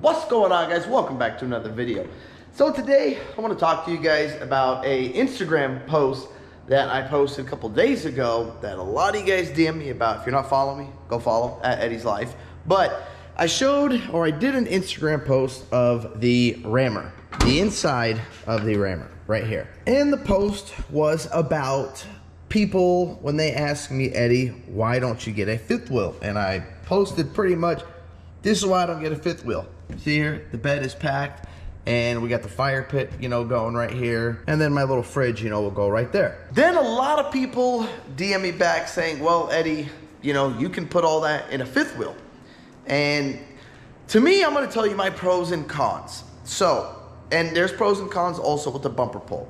What's going on, guys? Welcome back to another video. So today I want to talk to you guys about a Instagram post that I posted a couple days ago that a lot of you guys DM me about. If you're not following me, go follow at Eddie's Life. But I did an Instagram post of the rammer, the inside of the rammer right here. And the post was about people when they ask me, Eddie, why don't you get a fifth wheel? And I posted pretty much, this is why I don't get a fifth wheel. See here, the bed is packed and we got the fire pit, going right here. And then my little fridge, will go right there. Then a lot of people DM me back saying, well, Eddie, you can put all that in a fifth wheel. And to me, I'm gonna tell you my pros and cons. So, and there's pros and cons also with the bumper pull.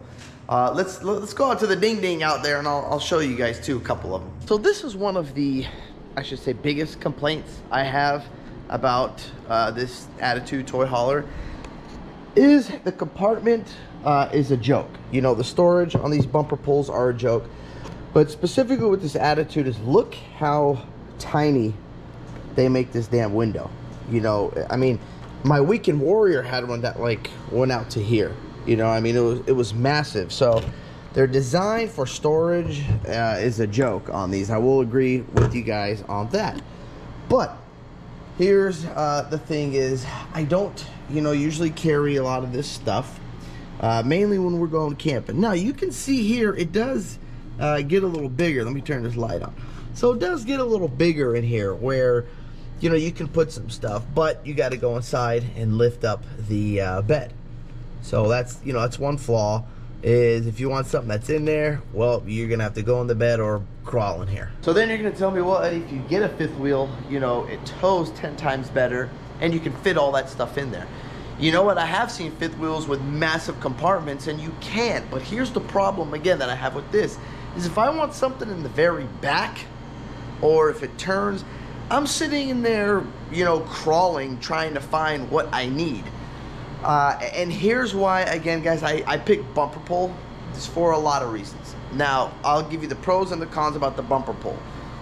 Let's go out to the ding ding out there and I'll show you guys too, a couple of them. So this is one of the, I should say, biggest complaints I have about this Attitude toy hauler is the compartment is a joke. The storage on these bumper pulls are a joke, but specifically with this Attitude is look how tiny they make this damn window. I mean, my Weekend Warrior had one that went out to here. It was massive. So their design for storage is a joke on these. I will agree with you guys on that. But here's the thing is, I don't, usually carry a lot of this stuff, mainly when we're going camping. Now, you can see here, it does get a little bigger. Let me turn this light on. So it does get a little bigger in here where, you can put some stuff, but you got to go inside and lift up the bed. So that's one flaw, is if you want something that's in there, well, you're going to have to go in the bed or crawl in here. So then you're going to tell me, well, Eddie, if you get a fifth wheel, it tows 10 times better and you can fit all that stuff in there. You know what? I have seen fifth wheels with massive compartments and you can't. But here's the problem, again, that I have with this, is if I want something in the very back, or if it turns, I'm sitting in there, crawling, trying to find what I need. And here's why, again, guys, I picked bumper pull. This for a lot of reasons. Now, I'll give you the pros and the cons about the bumper pull.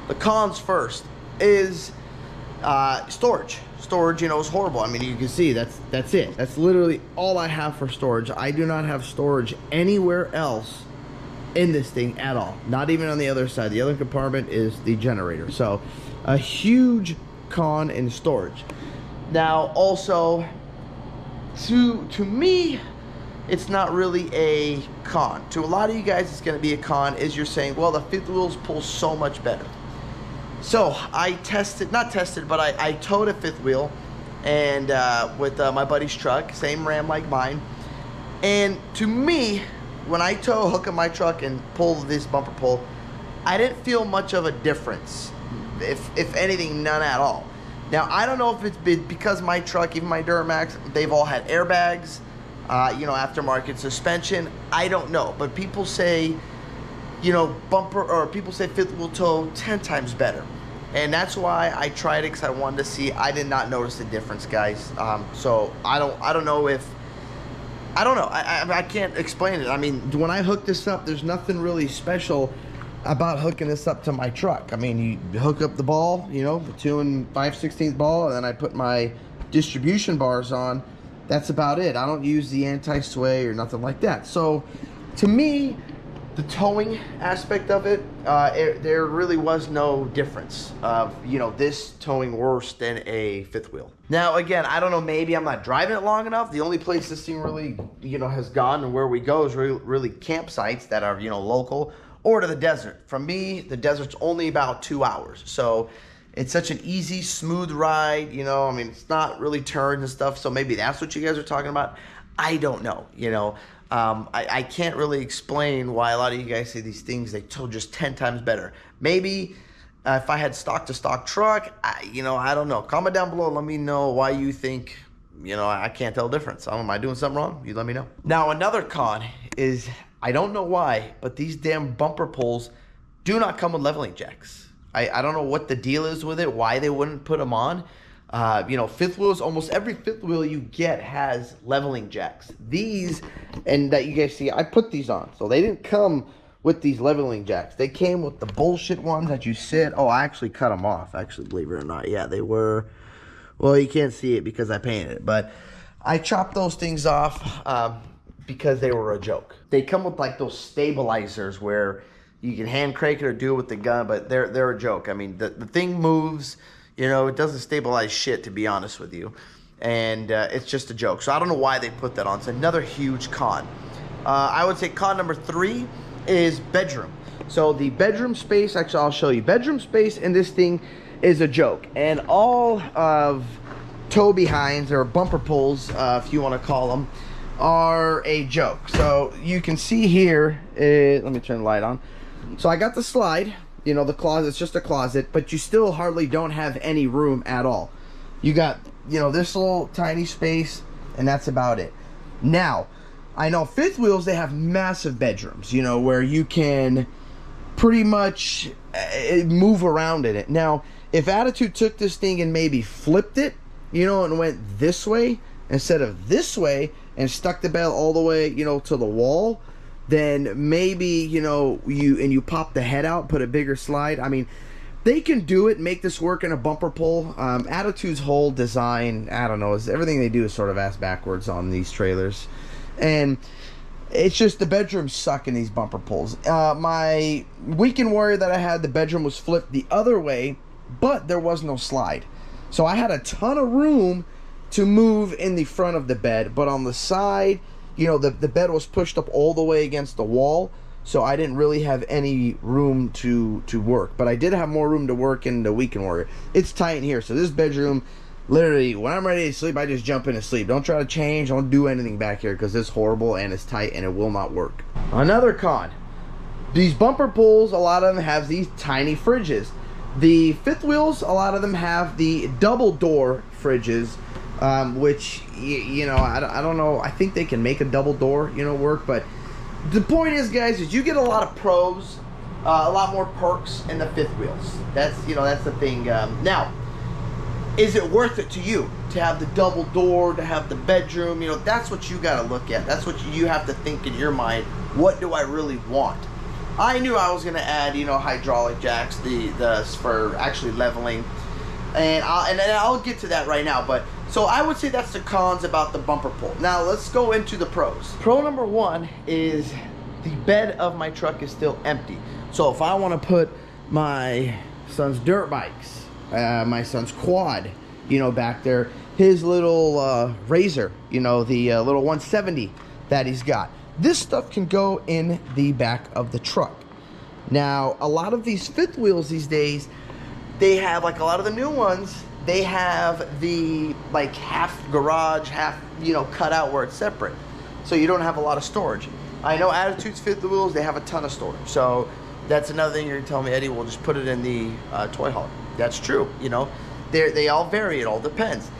The cons first is storage. Storage, is horrible. I mean, you can see that's it. That's literally all I have for storage. I do not have storage anywhere else in this thing at all. Not even on the other side. The other compartment is the generator. So, a huge con in storage. Now, also, to me, it's not really a con. To a lot of you guys, it's going to be a con, is you're saying, well, the fifth wheels pull so much better. So I towed a fifth wheel and with my buddy's truck, same Ram like mine. And to me, when I hook up my truck and pull this bumper pull, I didn't feel much of a difference. If anything, none at all. Now, I don't know if it's been because my truck, even my Duramax, they've all had airbags, aftermarket suspension. I don't know, but people say, people say fifth wheel tow 10 times better. And that's why I tried it, because I wanted to see. I did not notice the difference, guys. So I don't know if, I can't explain it. I mean, when I hook this up, there's nothing really special about hooking this up to my truck. I mean, you hook up the ball, the 2 5/16 ball, and then I put my distribution bars on. That's about it. I don't use the anti-sway or nothing like that. So to me, the towing aspect of it, there really was no difference of, this towing worse than a fifth wheel. Now, again, I don't know, maybe I'm not driving it long enough. The only place this thing really, has gone and where we go is really campsites that are, local, or to the desert. For me, the desert's only about 2 hours. So it's such an easy, smooth ride, I mean, it's not really turns and stuff. So maybe that's what you guys are talking about. I don't know, I can't really explain why a lot of you guys say these things, they tow just 10 times better. Maybe if I had stock-to-stock truck, I don't know. Comment down below. Let me know why you think, I can't tell the difference. Am I doing something wrong? You let me know. Now, another con is, I don't know why, but these damn bumper pulls do not come with leveling jacks. I don't know what the deal is with it, why they wouldn't put them on. Fifth wheels, almost every fifth wheel you get has leveling jacks. These, and that you guys see, I put these on. So they didn't come with these leveling jacks. They came with the bullshit ones that you sit. Oh, I actually cut them off, actually, believe it or not. Yeah, they were Well, you can't see it because I painted it, but I chopped those things off because they were a joke. They come with like those stabilizers where you can hand crank it or do it with the gun, but they're a joke. I mean, the thing moves, you know, it doesn't stabilize shit, to be honest with you. And it's just a joke. So I don't know why they put that on. It's another huge con. I would say con number 3 is bedroom. So the bedroom space, actually I'll show you. Bedroom space in this thing is a joke. And all of tow behinds, or bumper pulls, if you want to call them, are a joke. So you can see here, let me turn the light on. So I got the slide, you know, the closet, it's just a closet, but you still hardly don't have any room at all. You got, you know, this little tiny space, and that's about it. Now, I know fifth wheels, they have massive bedrooms, you know, where you can pretty much move around in it. Now, if Attitude took this thing and maybe flipped it, you know, and went this way instead of this way, and stuck the bed all the way, you know, to the wall, then maybe, you know, you pop the head out, put a bigger slide. I mean, they can do it, make this work in a bumper pull. Attitude's whole design, I don't know, is everything they do is sort of ass backwards on these trailers. And it's just the bedrooms suck in these bumper pulls. My Weekend Warrior that I had, the bedroom was flipped the other way, but there was no slide. So I had a ton of room to move in the front of the bed, but on the side, you know, the bed was pushed up all the way against the wall, so I didn't really have any room to work. But I did have more room to work in the Weekend Warrior. It's tight in here, so this bedroom, literally, when I'm ready to sleep, I just jump in and sleep. Don't try to change, don't do anything back here, because it's horrible and it's tight and it will not work. Another con, these bumper pulls, a lot of them have these tiny fridges. The fifth wheels, a lot of them have the double door fridges, which, you know, I don't know, I think they can make a double door, you know, work, but the point is, guys, is you get a lot of pros, a lot more perks in the fifth wheels. That's, you know, that's the thing. Now, is it worth it to you to have the double door, to have the bedroom? You know, that's what you got to look at. That's what you have to think in your mind. What do I really want? I knew I was going to add, you know, hydraulic jacks, for actually leveling, and I'll get to that right now. But so I would say that's the cons about the bumper pull. Now let's go into the pros. Pro number 1 is the bed of my truck is still empty. So if I want to put my son's dirt bikes, my son's quad, you know, back there, his little Razor, you know, the little 170 that he's got, this stuff can go in the back of the truck. Now, a lot of these fifth wheels these days, they have, like a lot of the new ones, they have the like half garage, half, you know, cut out where it's separate. So you don't have a lot of storage. I know Attitude's fifth wheels, they have a ton of storage. So that's another thing you're telling me, Eddie, we'll just put it in the toy hauler. That's true, you know. They all vary, it all depends.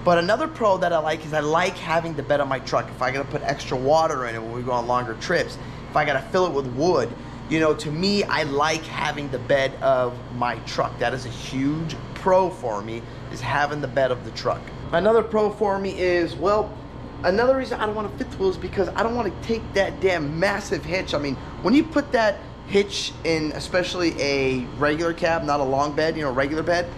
But another pro that I like is I like having the bed on my truck. If I gotta put extra water in it when we go on longer trips, if I gotta fill it with wood, you know, to me, I like having the bed of my truck. That is a huge pro for me, is having the bed of the truck. Another pro for me is, well, another reason I don't want a fifth wheel is because I don't want to take that damn massive hitch. I mean, when you put that hitch in, especially a regular cab, not a long bed, you know, regular bed,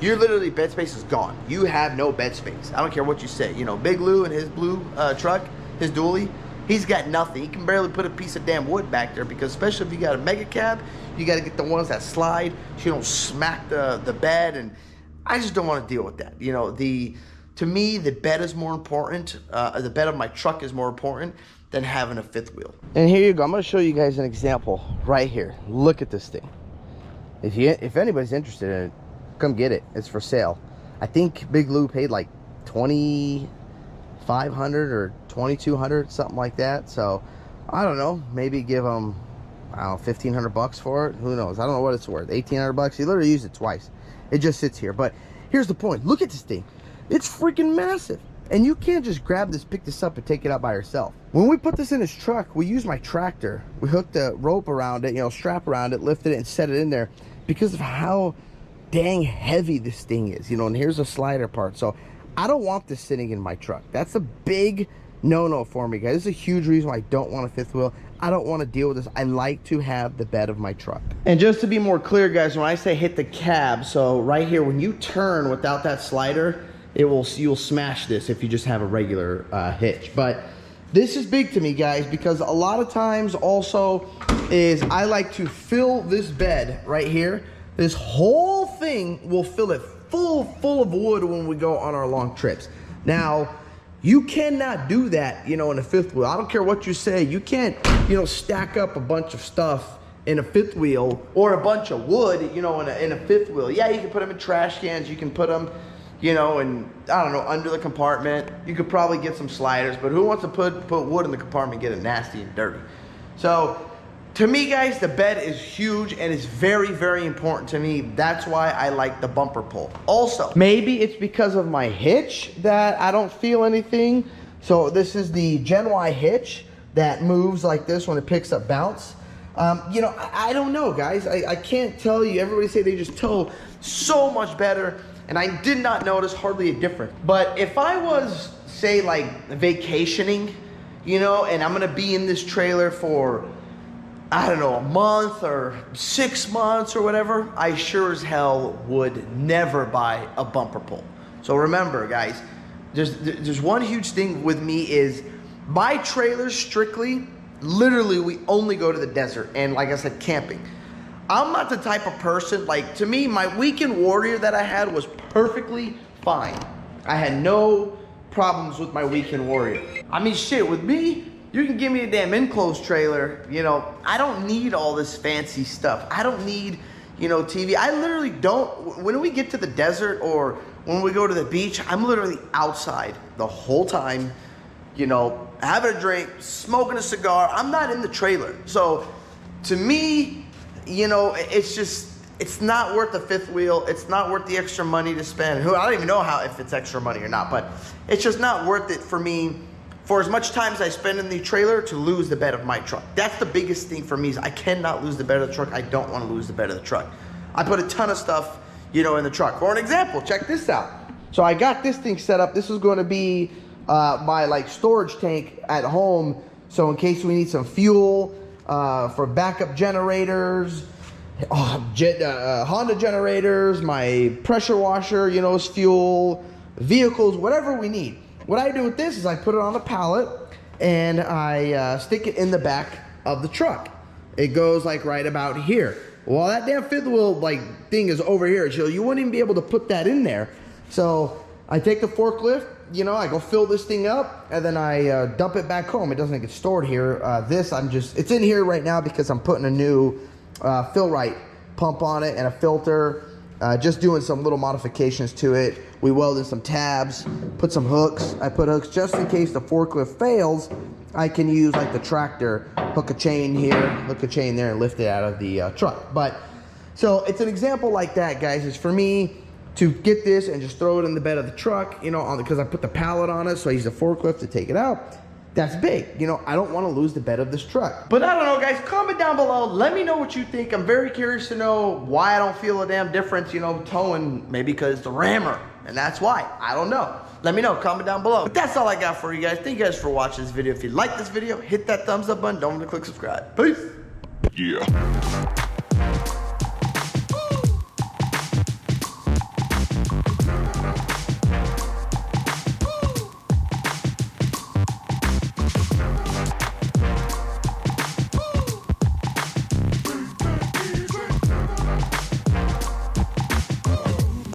your literally bed space is gone. You have no bed space. I don't care what you say. You know, Big Lou and his blue truck, his dually, he's got nothing. He can barely put a piece of damn wood back there, because especially if you got a mega cab, you got to get the ones that slide so you don't smack the bed, and I just don't want to deal with that. You know, to me, the bed is more important. The bed of my truck is more important than having a fifth wheel. And here you go. I'm going to show you guys an example right here. Look at this thing. If anybody's interested in it, come get it. It's for sale. I think Big Lou paid like $2,500 or $2,200, something like that. So I don't know, maybe give him, I don't know, $1,500 for it. Who knows? I don't know what it's worth. $1,800. He literally used it twice. It just sits here. But here's the point. Look at this thing. It's freaking massive. And you can't just grab this, pick this up, and take it out by yourself. When we put this in his truck, we used my tractor. We hooked a rope around it, you know, strap around it, lifted it, and set it in there because of how dang heavy this thing is, you know. And here's a slider part. So I don't want this sitting in my truck. That's a big no-no for me, guys. This is a huge reason why I don't want a fifth wheel. I don't want to deal with this. I like to have the bed of my truck. And just to be more clear, guys, when I say hit the cab, so right here, when you turn without that slider, you'll smash this if you just have a regular hitch. But this is big to me, guys, because a lot of times also is I like to fill this bed right here. This whole thing will fill it full of wood when we go on our long trips. Now, you cannot do that, you know, in a fifth wheel. I don't care what you say. You can't, you know, stack up a bunch of stuff in a fifth wheel or a bunch of wood, you know, in a fifth wheel. Yeah, you can put them in trash cans. You can put them, you know, and I don't know, under the compartment. You could probably get some sliders, but who wants to put wood in the compartment and get it nasty and dirty? So to me, guys, the bed is huge and it's very, very important to me. That's why I like the bumper pull. Also, maybe it's because of my hitch that I don't feel anything. So this is the Gen Y hitch that moves like this when it picks up bounce. You know, I don't know, guys. I can't tell you. Everybody say they just tow so much better, and I did not notice hardly a difference. But if I was, say, like vacationing, you know, and I'm gonna be in this trailer for, I don't know, a month or 6 months or whatever, I sure as hell would never buy a bumper pull. So remember, guys, there's one huge thing with me is my trailer strictly, literally, we only go to the desert and, like I said, camping. I'm not the type of person, like, to me, my Weekend Warrior that I had was perfectly fine. I had no problems with my Weekend Warrior. I mean, shit, with me, you can give me a damn enclosed trailer, you know, I don't need all this fancy stuff. I don't need, you know, TV. I literally don't, when we get to the desert or when we go to the beach, I'm literally outside the whole time, you know, having a drink, smoking a cigar. I'm not in the trailer. So to me, you know, it's just, it's not worth the fifth wheel. It's not worth the extra money to spend. I don't even know if it's extra money or not, but it's just not worth it for me for as much time as I spend in the trailer to lose the bed of my truck. That's the biggest thing for me is I cannot lose the bed of the truck. I don't want to lose the bed of the truck. I put a ton of stuff, you know, in the truck. For an example, check this out. So I got this thing set up. This is going to be my like storage tank at home. So in case we need some fuel for backup generators, Honda generators, my pressure washer, you know, is fuel, vehicles, whatever we need. What I do with this is I put it on a pallet and I stick it in the back of the truck. It goes like right about here. Well, that damn fifth wheel like thing is over here, so you wouldn't even be able to put that in there. So I take the forklift, you know, I go fill this thing up and then I dump it back home. It doesn't get stored here. It's in here right now because I'm putting a new Fill-Rite pump on it and a filter. Just doing some little modifications to it. We welded some tabs, put some hooks. I put hooks just in case the forklift fails. I can use like the tractor, hook a chain here, hook a chain there, and lift it out of the truck. But so it's an example like that, guys. It's for me to get this and just throw it in the bed of the truck, you know, because I put the pallet on it, so I use the forklift to take it out. That's big. You know, I don't want to lose the bed of this truck. But I don't know, guys. Comment down below. Let me know what you think. I'm very curious to know why I don't feel a damn difference, you know, towing. Maybe because it's the Rammer, and that's why. I don't know. Let me know. Comment down below. But that's all I got for you guys. Thank you guys for watching this video. If you like this video, hit that thumbs up button. Don't forget to click subscribe. Peace. Yeah.